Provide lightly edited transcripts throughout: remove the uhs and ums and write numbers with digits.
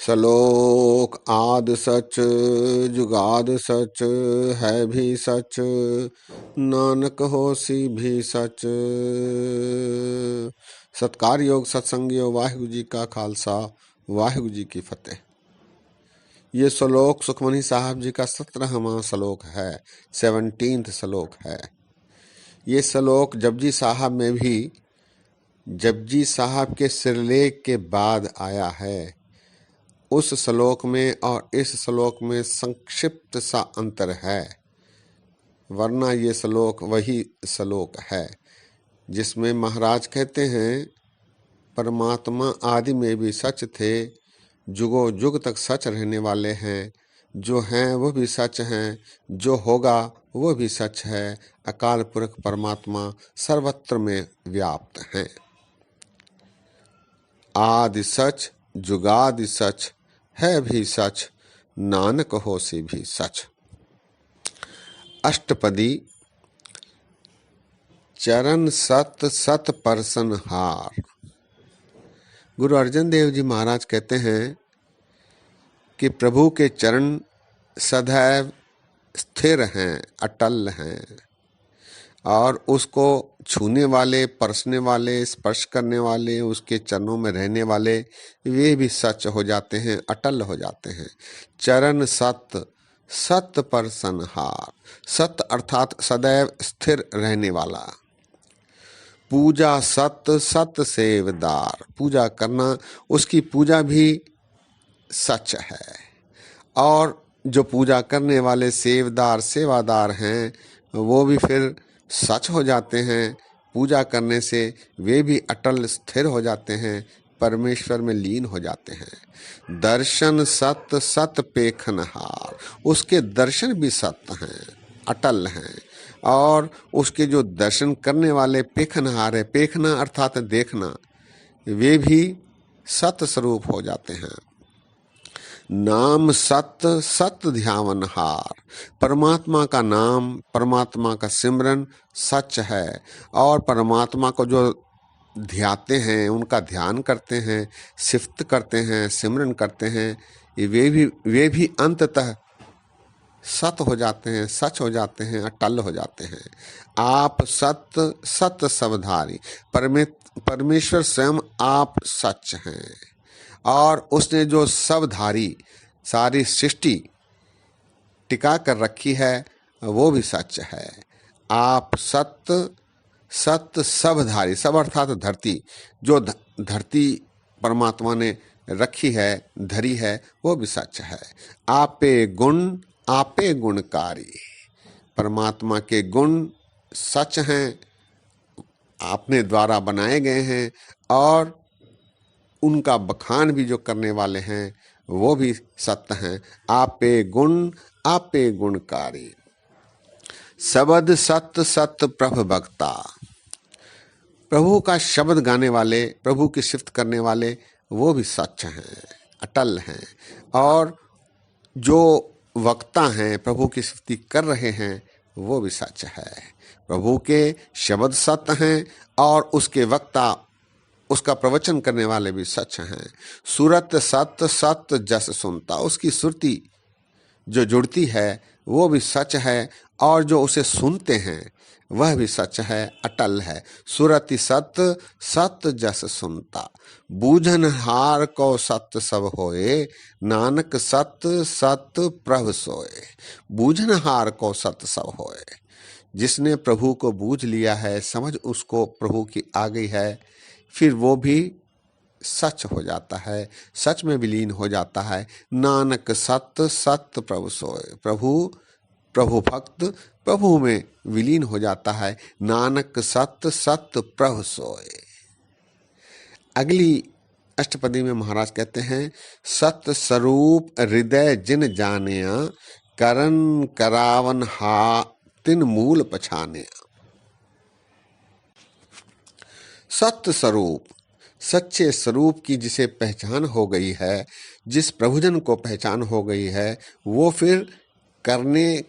सलोक आद सच जुगाद सच है भी सच, नानक होसी भी सच। सत्कार योग सत्संग योग वाहिगुरु जी का खालसा वाहिगुरु जी की फतेह। ये श्लोक सुखमनी साहब जी का 17वां श्लोक है, 17th श्लोक है। ये श्लोक जपजी साहब में भी जपजी साहब के सिरलेख के बाद आया है। उस श्लोक में और इस श्लोक में संक्षिप्त सा अंतर है, वरना ये श्लोक वही श्लोक है जिसमें महाराज कहते हैं परमात्मा आदि में भी सच थे, जुगों जुग तक सच रहने वाले हैं, जो हैं वो भी सच हैं, जो होगा वो भी सच है। अकाल पुरख परमात्मा सर्वत्र में व्याप्त हैं। आदि सच जुगादि सच है भी सच, नानक होसी भी सच। अष्टपदी। चरण सत सत परसन हार। गुरु अर्जन देव जी महाराज कहते हैं कि प्रभु के चरण सदैव स्थिर हैं, अटल हैं, और उसको छूने वाले, परसने वाले, स्पर्श करने वाले, उसके चरणों में रहने वाले, वे भी सच हो जाते हैं, अटल हो जाते हैं। चरण सत सत परसन हार। सत अर्थात सदैव स्थिर रहने वाला। पूजा सत सत सेवदार। पूजा करना, उसकी पूजा भी सच है, और जो पूजा करने वाले सेवदार सेवादार हैं वो भी फिर सच हो जाते हैं। पूजा करने से वे भी अटल स्थिर हो जाते हैं, परमेश्वर में लीन हो जाते हैं। दर्शन सत सत पेखनहार। उसके दर्शन भी सत्य हैं, अटल हैं, और उसके जो दर्शन करने वाले पेखनहार है, पेखना अर्थात देखना, वे भी सत स्वरूप हो जाते हैं। नाम सत्य सत्य ध्यावनहार। परमात्मा का नाम, परमात्मा का सिमरन सच है, और परमात्मा को जो ध्याते हैं, उनका ध्यान करते हैं, सिफ्त करते हैं, सिमरन करते हैं, वे भी अंततः सत हो जाते हैं, सच हो जाते हैं, अटल हो जाते हैं। आप सत्य सत्य सबधारी। परमेश्वर स्वयं आप सच हैं, और उसने जो सबधारी सारी सृष्टि टिका कर रखी है वो भी सच है। आप सत्य सत्य सबधारी। सब अर्थात धरती, जो धरती परमात्मा ने रखी है, धरी है, वो भी सच है। आपे गुण आपे गुणकारी। परमात्मा के गुण सच हैं, आपने द्वारा बनाए गए हैं, और उनका बखान भी जो करने वाले हैं वो भी सत्य हैं। आपे गुण आपे गुणकारी। शब्द सत्य सत्य प्रभु भक्ता। प्रभु का शब्द गाने वाले, प्रभु की सिफ्त करने वाले, वो भी सच हैं, अटल हैं, और जो वक्ता हैं, प्रभु की सिफ्ती कर रहे हैं, वो भी सच है। प्रभु के शब्द सत्य हैं, और उसके वक्ता, उसका प्रवचन करने वाले भी सच हैं। सूरत सत्य सत्य जस सुनता। उसकी सुरती जो जुड़ती है वो भी सच है, और जो उसे सुनते हैं वह भी सच है, अटल है। सुरति सत्य सत्य जस सुनता। बूझन हार को सत्य सब होए, नानक सत्य सत्य प्रभु सोए। बूझन हार को सत्य सब होए। जिसने प्रभु को बूझ लिया है, समझ उसको प्रभु की आ गई है, फिर वो भी सच हो जाता है, सच में विलीन हो जाता है। नानक सत्य सत्य प्रभु सोए। प्रभु भक्त प्रभु में विलीन हो जाता है। नानक सत्य सत्य प्रभु सोए। अगली अष्टपदी में महाराज कहते हैं, सत्य स्वरूप हृदय जिन जानिया, करन करावन हा तिन मूल पछाने। सत्य स्वरूप, सच्चे स्वरूप की जिसे पहचान हो गई है, जिस प्रभुजन को पहचान हो गई है, वो फिर कराने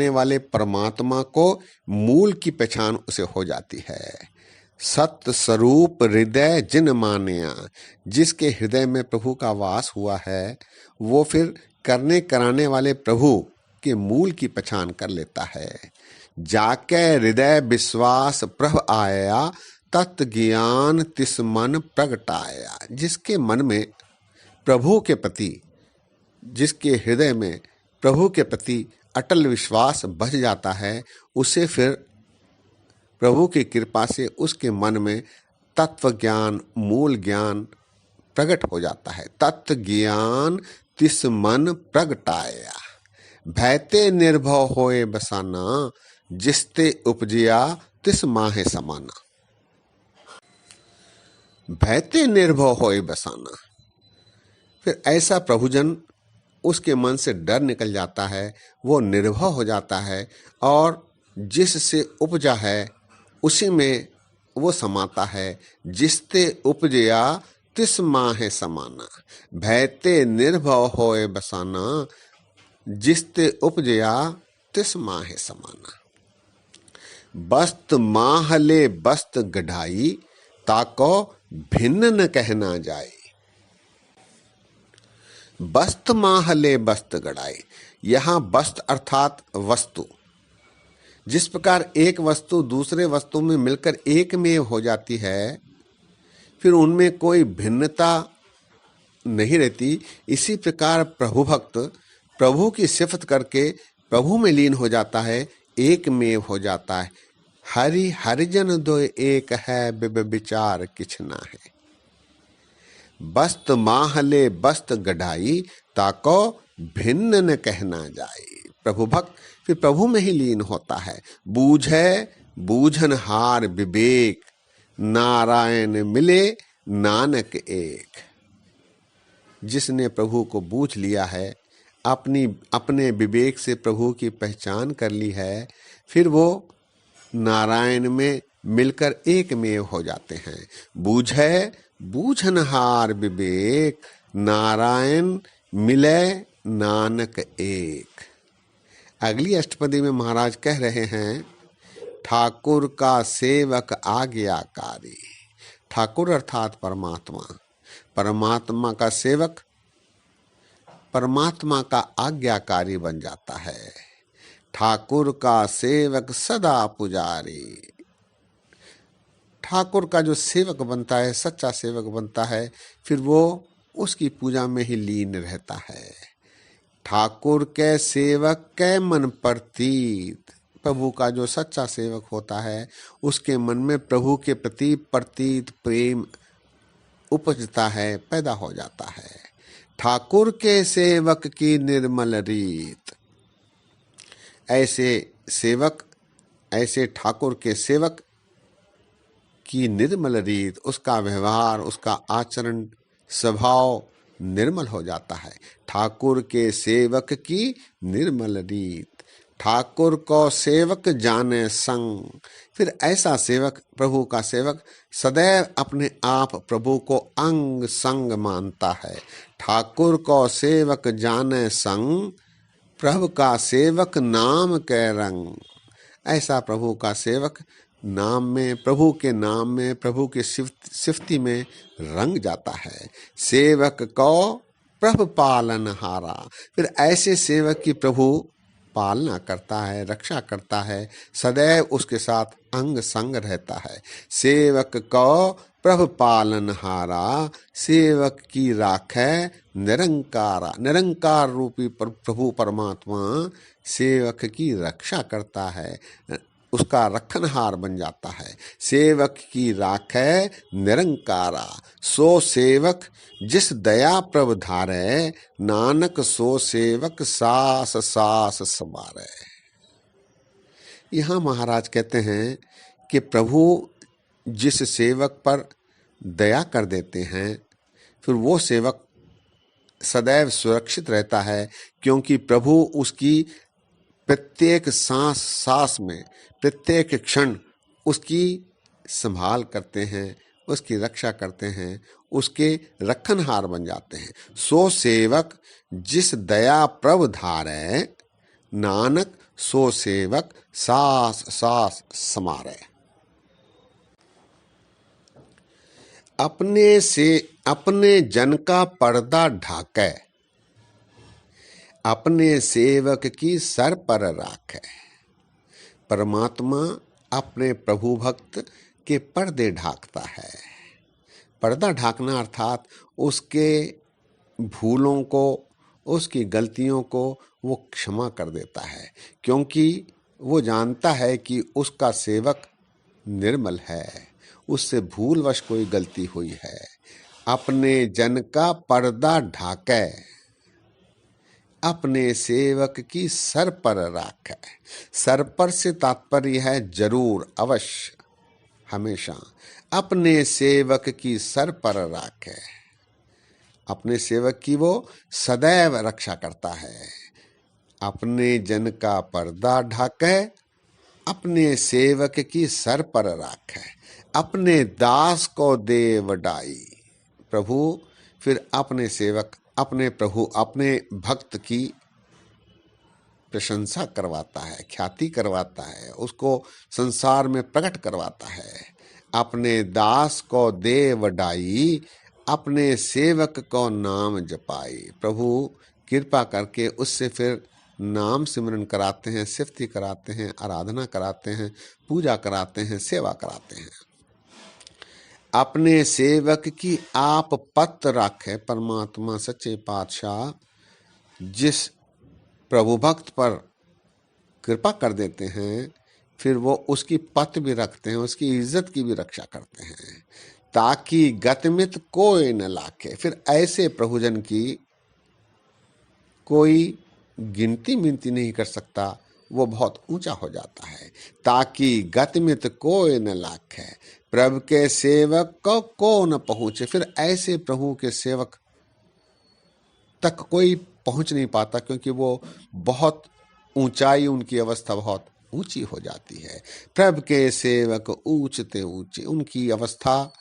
वाले परमात्मा को मूल की पहचान उसे हो जाती है। सत्य स्वरूप हृदय जिन मानिया, जिसके हृदय में प्रभु का वास हुआ है वो फिर करने कराने वाले प्रभु के मूल की पहचान कर लेता है। जाके हृदय विश्वास प्रभ आया, तत्व ज्ञान तिस मन प्रगटाया। जिसके मन में प्रभु के प्रति, जिसके हृदय में प्रभु के प्रति अटल विश्वास बच जाता है, उसे फिर प्रभु की कृपा से उसके मन में तत्व ज्ञान, मूल ज्ञान प्रकट हो जाता है। तत्व ज्ञान तिस मन प्रगटाया, भयते निर्भव होए बसाना, जिसते उपजिया तिस माहे समाना। भयते निर्भव होए बसाना, फिर ऐसा प्रभुजन, उसके मन से डर निकल जाता है, वो निर्भय हो जाता है और जिससे उपजा है उसी में वो समाता है। जिसते उपजया तिस माहे समाना, भयते निर्भव होए बसाना, जिसते उपजया तिस माहे समाना। बस्त माहले बस्त गढ़ाई, ताको भिन्न न कहना जाए। बस्त माहले बस्त गढ़ाई, यहाँ बस्त अर्थात वस्तु। जिस प्रकार एक वस्तु दूसरे वस्तु में मिलकर एक में हो जाती है, फिर उनमें कोई भिन्नता नहीं रहती, इसी प्रकार प्रभु भक्त प्रभु की सिफत करके प्रभु में लीन हो जाता है, एक में हो जाता है। हरि हरिजन दो एक है, विचार किछ ना है। बस्त माहले बस्त गढ़ाई, ताको भिन्न न कहना जाए। प्रभु भक्त फिर प्रभु में ही लीन होता है। बूझे बूझन हार विवेक, नारायण मिले नानक एक। जिसने प्रभु को बूझ लिया है, अपने विवेक से प्रभु की पहचान कर ली है, फिर वो नारायण में मिलकर एक में हो जाते हैं। बूझे बूझनहार विवेक, नारायण मिले नानक एक। अगली अष्टपदी में महाराज कह रहे हैं, ठाकुर का सेवक आज्ञाकारी। ठाकुर अर्थात परमात्मा, परमात्मा का सेवक परमात्मा का आज्ञाकारी बन जाता है। ठाकुर का सेवक सदा पुजारी, ठाकुर का जो सेवक बनता है, सच्चा सेवक बनता है, फिर वो उसकी पूजा में ही लीन रहता है। ठाकुर के सेवक के मन प्रतीत, प्रभु का जो सच्चा सेवक होता है उसके मन में प्रभु के प्रति प्रतीत प्रेम उपजता है, पैदा हो जाता है। ठाकुर के सेवक की निर्मल रीत, ऐसे सेवक, ऐसे ठाकुर के सेवक की निर्मल रीत, उसका व्यवहार, उसका आचरण, स्वभाव निर्मल हो जाता है। ठाकुर के सेवक की निर्मल रीत, ठाकुर को सेवक जाने संग। फिर ऐसा सेवक, प्रभु का सेवक सदैव अपने आप प्रभु को अंग संग मानता है। ठाकुर को सेवक जाने संग, प्रभु का सेवक नाम के रंग। ऐसा प्रभु का सेवक नाम में, प्रभु के नाम में, प्रभु के सिफती में रंग जाता है। सेवक को प्रभु पालन हारा, फिर ऐसे सेवक की प्रभु पालना करता है, रक्षा करता है, सदैव उसके साथ अंग संग रहता है। सेवक को प्रभु पालन हारा, सेवक की राखे निरंकारा। निरंकार रूपी प्रभु परमात्मा सेवक की रक्षा करता है, उसका रखनहार बन जाता है। सेवक की राखे निरंकारा, सो सेवक जिस दया प्रभ धारे, नानक सो सेवक सास सास समारे। यहाँ महाराज कहते हैं कि प्रभु जिस सेवक पर दया कर देते हैं, फिर वो सेवक सदैव सुरक्षित रहता है, क्योंकि प्रभु उसकी प्रत्येक सांस में, प्रत्येक क्षण उसकी संभाल करते हैं, उसकी रक्षा करते हैं, उसके रखनहार बन जाते हैं। सो सेवक जिस दया प्रभ धारे, नानक सो सेवक सास सास समारे। अपने जन का पर्दा ढाकै, अपने सेवक की सर पर राखै। परमात्मा अपने प्रभु भक्त के पर्दे ढाकता है। पर्दा ढाकना अर्थात उसके भूलों को, उसकी गलतियों को वो क्षमा कर देता है, क्योंकि वो जानता है कि उसका सेवक निर्मल है, उससे भूलवश कोई गलती हुई है। अपने जन का पर्दा ढाकै, अपने सेवक की सर पर राखै। सर पर से तात्पर्य है जरूर, अवश्य, हमेशा। अपने सेवक की सर पर राखै, अपने सेवक की वो सदैव रक्षा करता है। अपने जन का पर्दा ढाकै, अपने सेवक की सर पर राखै। अपने दास को दे वडाई। प्रभु फिर अपने सेवक, अपने प्रभु, अपने भक्त की प्रशंसा करवाता है, ख्याति करवाता है, उसको संसार में प्रकट करवाता है। अपने दास को दे वडाई, अपने सेवक को नाम जपाई। प्रभु कृपा करके उससे फिर नाम सिमरन कराते हैं, सिफती कराते हैं, आराधना कराते हैं, पूजा कराते हैं, सेवा कराते हैं। अपने सेवक की आप पत राखे। परमात्मा सच्चे पातशाह जिस प्रभु भक्त पर कृपा कर देते हैं, फिर वो उसकी पत भी रखते हैं, उसकी इज्जत की भी रक्षा करते हैं, ताकि गतमित कोई न लाखे। फिर ऐसे प्रभुजन की कोई गिनती मिनती नहीं कर सकता, वो बहुत ऊंचा हो जाता है। ताकि गतमित कोई न लाखे, प्रभु के सेवक को न पहुंचे। फिर ऐसे प्रभु के सेवक तक कोई पहुंच नहीं पाता, क्योंकि वो बहुत ऊंचाई, उनकी अवस्था बहुत ऊंची हो जाती है। प्रभु के सेवक ऊंचते ऊंचे, उनकी अवस्था,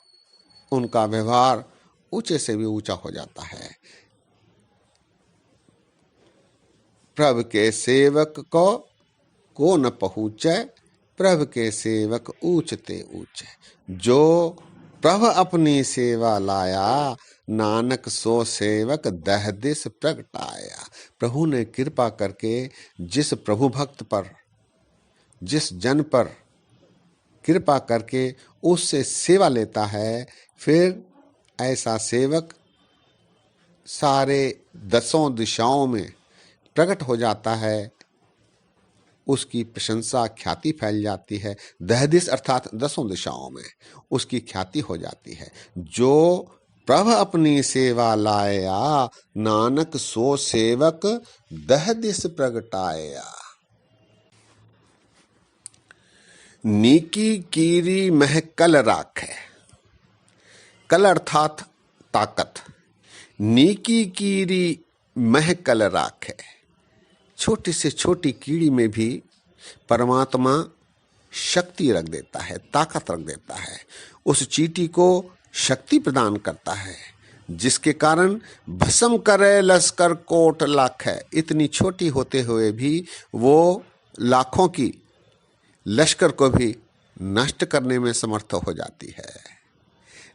उनका व्यवहार ऊंचे से भी ऊंचा हो जाता है। प्रभु के सेवक को न पहुँचे, प्रभु के सेवक ऊंचते ऊंचे। जो प्रभु अपनी सेवा लाया, नानक सो सेवक दह दिस प्रगटाया। प्रभु ने कृपा करके जिस प्रभु भक्त पर, जिस जन पर कृपा करके उससे सेवा लेता है, फिर ऐसा सेवक सारे दसों दिशाओं में प्रकट हो जाता है, उसकी प्रशंसा ख्याति फैल जाती है। दहदिश अर्थात दसों दिशाओं में उसकी ख्याति हो जाती है। जो प्रभु अपनी सेवा लाया, नानक सो सेवक दहदिश प्रगटाया। नीकी कीरी मह कल राखे। कल अर्थात ताकत। नीकी कीरी मह कल राखे। छोटी से छोटी कीड़ी में भी परमात्मा शक्ति रख देता है, ताकत रख देता है। उस चींटी को शक्ति प्रदान करता है, जिसके कारण भस्म करे लश्कर कोट लाखे। इतनी छोटी होते हुए भी वो लाखों की लश्कर को भी नष्ट करने में समर्थ हो जाती है।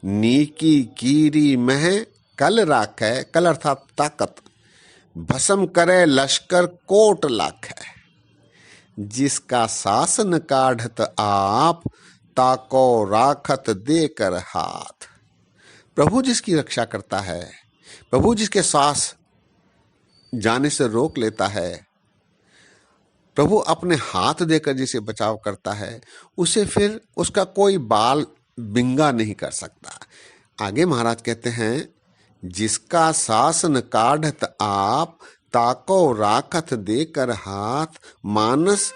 नीकी कीरी मह कल राखे। कल अर्थात ताकत। भस्म करे लश्कर कोट लाखे। जिसका शासन काढ़त आप, ताको राखत देकर हाथ। प्रभु जिसकी रक्षा करता है, प्रभु जिसके सांस जाने से रोक लेता है, प्रभु अपने हाथ देकर जिसे बचाव करता है, उसे फिर उसका कोई बाल बिंगा नहीं कर सकता। आगे महाराज कहते हैं, जिसका शासन काढ़त आप, ताको राखत देकर हाथ। मानस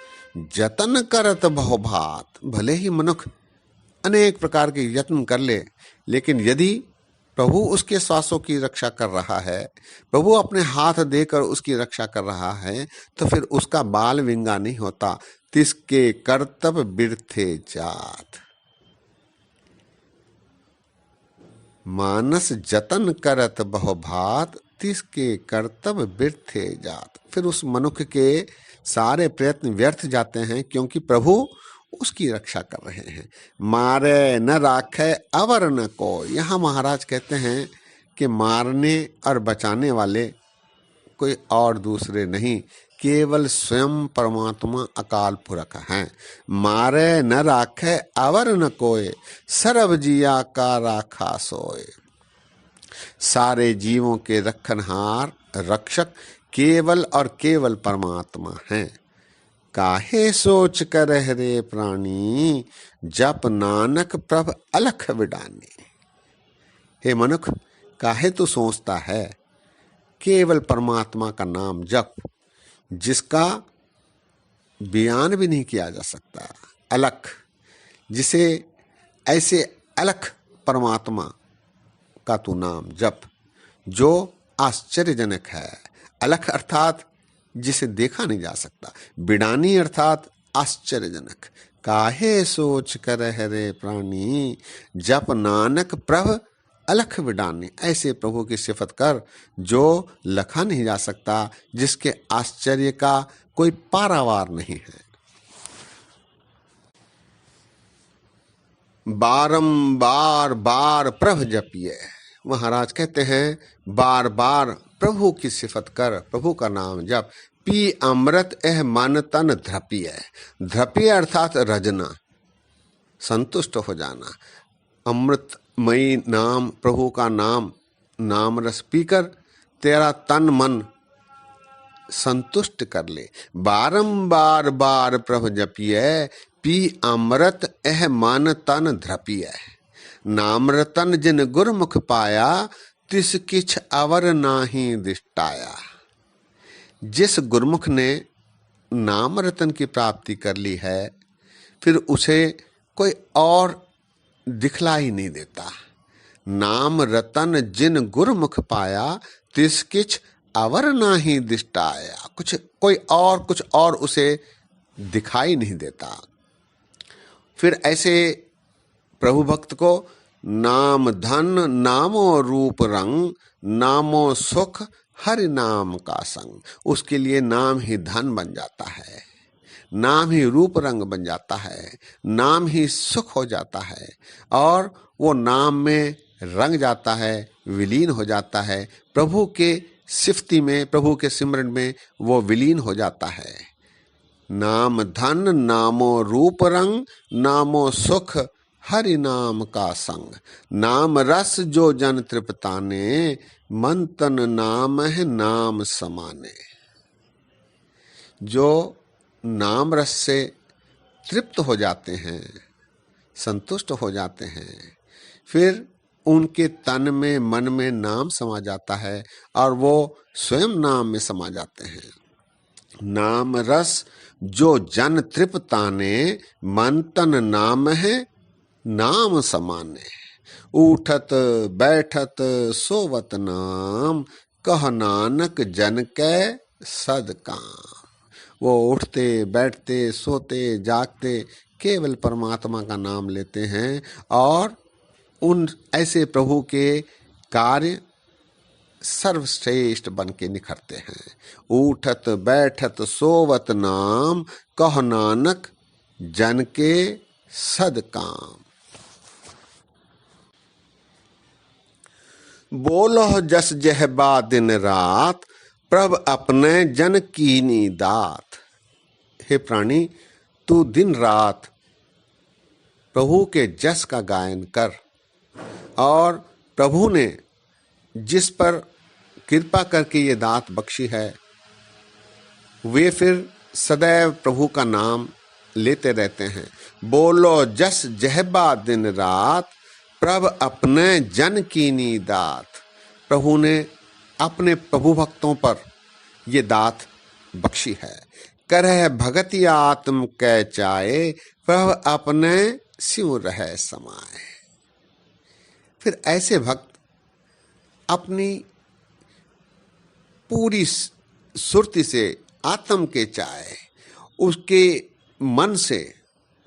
जतन करत बहुभात। भले ही मनुष्य अनेक प्रकार के यत्न कर ले, लेकिन यदि प्रभु उसके श्वासों की रक्षा कर रहा है, प्रभु अपने हाथ देकर उसकी रक्षा कर रहा है, तो फिर उसका बाल विंगा नहीं होता। तिसके कर्तव्य बिरथे जात। मानस जतन करत बहुभात, तिसके कर्तव्य बिरथे जात। फिर उस मनुष्य के सारे प्रयत्न व्यर्थ जाते हैं, क्योंकि प्रभु उसकी रक्षा कर रहे हैं। मारे न राखे अवर न को। यहाँ महाराज कहते हैं कि मारने और बचाने वाले कोई और दूसरे नहीं, केवल स्वयं परमात्मा अकाल पुरख हैं। मारे न राखे अवर न कोय, सर्व जिया का राखा सोए। सारे जीवों के रखनहार रक्षक केवल और केवल परमात्मा हैं। काहे सोच कर रे प्राणी, जप नानक प्रभ अलख विडानी। हे मनुख, काहे तू सोचता है, केवल परमात्मा का नाम जप, जिसका बयान भी नहीं किया जा सकता। अलख, जिसे ऐसे अलख परमात्मा का तू नाम जप जो आश्चर्यजनक है। अलख अर्थात जिसे देखा नहीं जा सकता, बिडानी अर्थात आश्चर्यजनक। काहे सोच कर रे प्राणी, जप नानक प्रभ अलख विडानी। ऐसे प्रभु की सिफत कर जो लखा नहीं जा सकता, जिसके आश्चर्य का कोई पारावार नहीं है। बारंबार बार प्रभ जपिए। महाराज कहते हैं बार बार प्रभु की सिफत कर, प्रभु का नाम जप। पी अमृत एह मन तन ध्रपिय। ध्रपिय अर्थात रजना, संतुष्ट हो जाना। अमृतमयी नाम, प्रभु का नाम, नाम रस पीकर तेरा तन मन संतुष्ट कर ले। बारंबार बार प्रभु जपिए, पी अमृत एह मन तन ध्रपिय। नाम रतन जिन गुरमुख पाया, तिस किछ अवर नाही दिष्टाया। जिस गुरमुख ने नाम रतन की प्राप्ति कर ली है, फिर उसे कोई और दिखलाई नहीं देता। नाम रतन जिन गुरमुख पाया, तिस किछ अवर नाही दिष्टाया। कुछ और उसे दिखाई नहीं देता। फिर ऐसे प्रभु भक्त को नाम धन नामो रूप रंग, नामो सुख हरि नाम का संग। उसके लिए नाम ही धन बन जाता है, नाम ही रूप रंग बन जाता है, नाम ही सुख हो जाता है, और वो नाम में रंग जाता है, विलीन हो जाता है। प्रभु के सिफती में, प्रभु के सिमरन में वो विलीन हो जाता है। नाम धन नामो रूप रंग, नामो सुख हरि नाम का संग। नाम रस जो जन तृप्ताने, मन तन नाम है नाम समाने। जो नाम रस से तृप्त हो जाते हैं, संतुष्ट हो जाते हैं, फिर उनके तन में मन में नाम समा जाता है और वो स्वयं नाम में समा जाते हैं। नाम रस जो जन तृप्ताने, मन तन नाम है नाम समाने। उठत बैठत सोवत नाम, कह नानक जन कै सद काम। वो उठते बैठते सोते जागते केवल परमात्मा का नाम लेते हैं और उन ऐसे प्रभु के कार्य सर्वश्रेष्ठ बन के निखरते हैं। उठत बैठत सोवत नाम, कह नानक जन के सद काम। बोलो जस जहबा दिन रात, प्रभ अपने जन कीनी दात। हे प्राणी, तू दिन रात प्रभु के जस का गायन कर, और प्रभु ने जिस पर कृपा करके ये दात बख्शी है, वे फिर सदैव प्रभु का नाम लेते रहते हैं। बोलो जस जहबा दिन रात, प्रभ अपने जन कीनी दात। प्रभु ने अपने प्रभु भक्तों पर ये दात बख्शी है। करह भगति आत्म कै चाहे, प्रभ अपने सिउ रह समाए। फिर ऐसे भक्त अपनी पूरी सुरति से, आत्म के चाहे, उसके मन से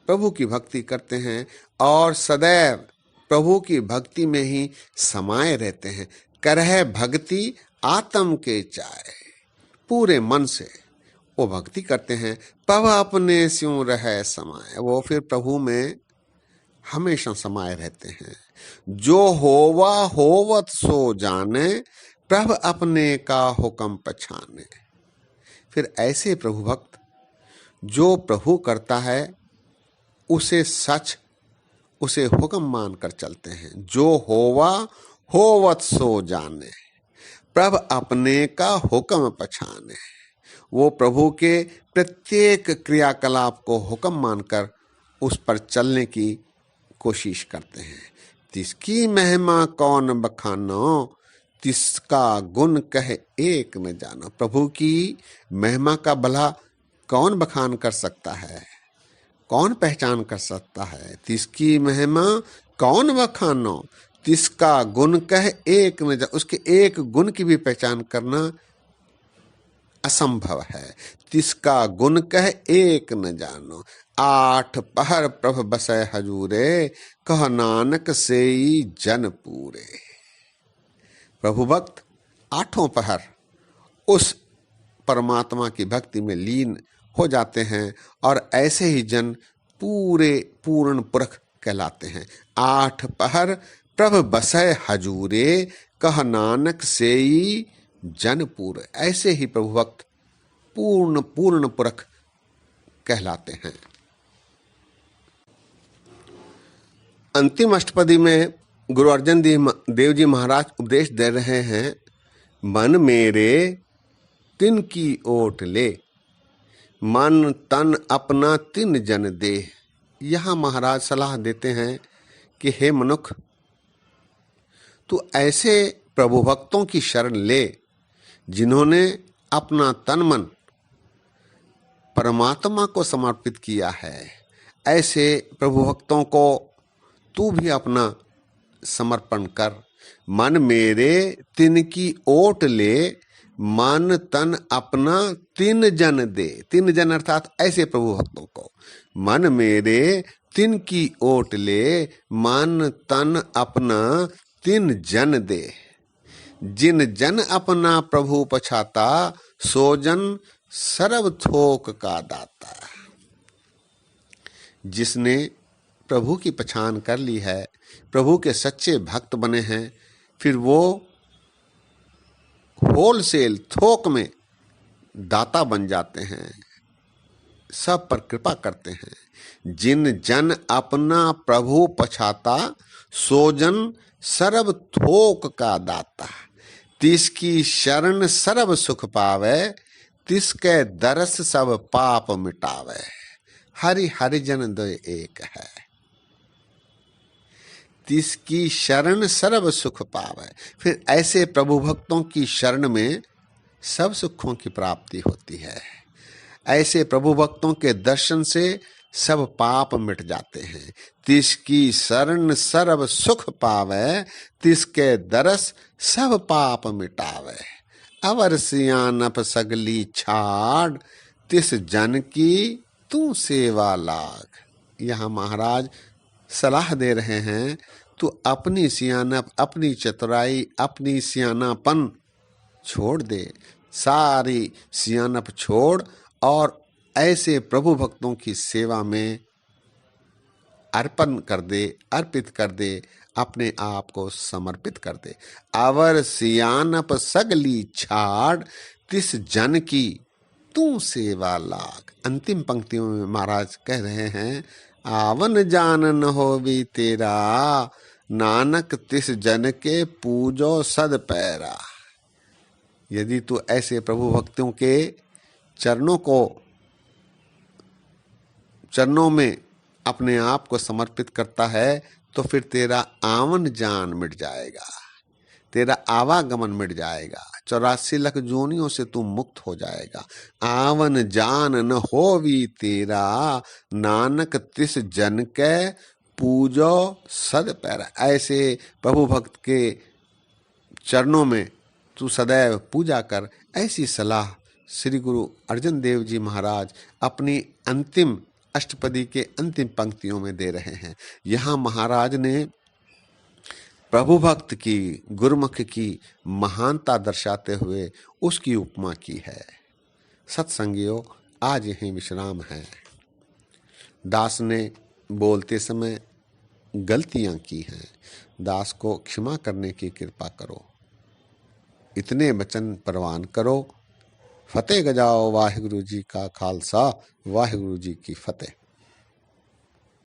प्रभु की भक्ति करते हैं और सदैव प्रभु की भक्ति में ही समाये रहते हैं। करह भक्ति आत्म के चाहे, पूरे मन से वो भक्ति करते हैं। प्रभ अपने स्यों रहे समाये, वो फिर प्रभु में हमेशा समाये रहते हैं। जो होवा होवत सो जाने, प्रभ अपने का हुक्म पछाने। फिर ऐसे प्रभु भक्त जो प्रभु करता है उसे सच, उसे हुक्म मानकर चलते हैं। जो होवा होवत सो जाने, प्रभ अपने का हुक्म पछाने। वो प्रभु के प्रत्येक क्रियाकलाप को हुक्म मानकर उस पर चलने की कोशिश करते हैं। तिसकी महिमा कौन बखानो, तिसका गुण कहे एक न जानो। प्रभु की महिमा का भला कौन बखान कर सकता है, कौन पहचान कर सकता है। तिसकी महिमा कौन बखानो, तिसका गुण कहे एक न जानो। उसके एक गुण की भी पहचान करना असंभव है। तिसका गुण कह एक न जानो, आठ पहर प्रभ बसै हजूरे, कह नानक सेई जन पूरे। प्रभु भक्त आठों पहर उस परमात्मा की भक्ति में लीन हो जाते हैं और ऐसे ही जन पूरे पूर्ण पुरख कहलाते हैं। आठ पहर प्रभ बसै हजूरे, कह नानक सेई जनपुर। ऐसे ही प्रभु भक्त पूर्ण पुरख कहलाते हैं। अंतिम अष्टपदी में गुरु अर्जन देव जी महाराज उपदेश दे रहे हैं, मन मेरे तिन की ओट ले, मन तन अपना तिन जन दे। यहाँ महाराज सलाह देते हैं कि हे मनुख, तू ऐसे प्रभु भक्तों की शरण ले जिन्होंने अपना तन मन परमात्मा को समर्पित किया है। ऐसे प्रभु भक्तों को तू भी अपना समर्पण कर। मन मेरे तिन की ओट ले, मन तन अपना तिन जन दे। तिन जन अर्थात ऐसे प्रभु भक्तों को। मन मेरे तिन की ओट ले, मन तन अपना तिन जन दे। जिन जन अपना प्रभु पछाता, सो जन सर्व थोक का दाता। जिसने प्रभु की पहचान कर ली है, प्रभु के सच्चे भक्त बने हैं, फिर वो होलसेल थोक में दाता बन जाते हैं, सब पर कृपा करते हैं। जिन जन अपना प्रभु पछाता, सो जन सर्व थोक का दाता। तिसकी शरण सर्व सुख पावे, तिसके दरस सब पाप मिटावे। हरि हरिजन दो एक है, तिसकी शरण सर्व सुख पावे। फिर ऐसे प्रभु भक्तों की शरण में सब सुखों की प्राप्ति होती है। ऐसे प्रभु भक्तों के दर्शन से सब पाप मिट जाते हैं। तिसकी शरण सर्व सुख पावे, तिसके दरस सब पाप मिटावे। अवर सियानप सगली छाड़, तिस जन की तू सेवा लाग। यहाँ महाराज सलाह दे रहे हैं, तू अपनी सियानप, अपनी चतुराई, अपनी सियानापन छोड़ दे, सारी सियानप छोड़ और ऐसे प्रभु भक्तों की सेवा में अर्पण कर दे, अर्पित कर दे, अपने आप को समर्पित कर दे। अवर सियानप सगली छाड़, तिस जन की तू सेवा लाग। अंतिम पंक्तियों में महाराज कह रहे हैं, आवन जान न होवी तेरा, नानक तिस जन के पूजो सद पैरा। यदि तू ऐसे प्रभु भक्तों के चरणों में अपने आप को समर्पित करता है तो फिर तेरा आवन जान मिट जाएगा, तेरा आवागमन मिट जाएगा, 84 लाख जोनियों से तू मुक्त हो जाएगा। आवन जान न होवी तेरा, नानक तिस जन के पूजो सद पैरा। ऐसे प्रभु भक्त के चरणों में तू सदैव पूजा कर। ऐसी सलाह श्री गुरु अर्जन देव जी महाराज अपनी अंतिम अष्टपदी के अंतिम पंक्तियों में दे रहे हैं। यहाँ महाराज ने प्रभु भक्त की, गुरुमुख की महानता दर्शाते हुए उसकी उपमा की है। सत्संगियों, आज यहीं विश्राम है। दास ने बोलते समय गलतियां की हैं, दास को क्षमा करने की कृपा करो। इतने वचन प्रवान करो। फतेह गजाओ, वाहिगुरु जी का खालसा, वाहिगुरु जी की फतेह।